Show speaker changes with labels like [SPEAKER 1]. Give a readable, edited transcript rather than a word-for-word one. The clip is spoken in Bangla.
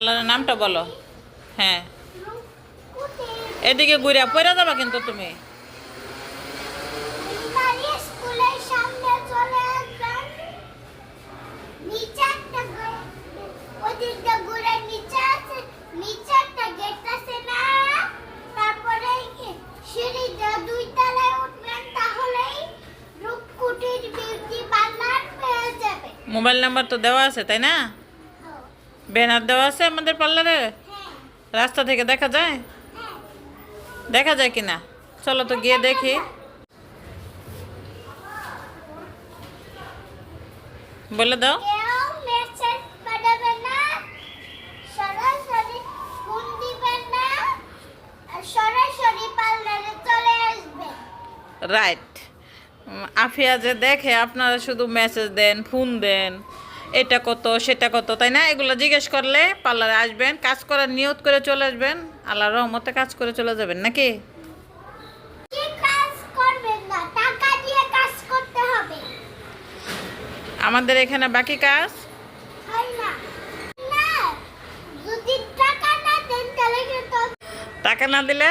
[SPEAKER 1] পার্লারের নামটা বলো। হ্যাঁ, এদিকে ঘুরে পড়ে যাবা কিন্তু তুমি। মোবাইল নাম্বার তো দেওয়া আছে তাই না? ব্যানার দেওয়া আছে আমাদের পার্লারে। রাস্তা থেকে দেখা যায়? দেখা যায় কিনা চলো তো গিয়ে দেখি। বলে দাও। রাইট। আফিয়া যে দেখে আপনারা শুধু মেসেজ দেন, ফোন দেন, এটা কত সেটা কত, তাই না? এগুলো জিজ্ঞেস করলে পার্লারে আসবেন, কাজ করার নিয়ত করে চলে আসবেন, আল্লাহর রহমতে কাজ করে চলে যাবেন নাকি? আমাদের এখানে বাকি কাজ টাকা না দিলে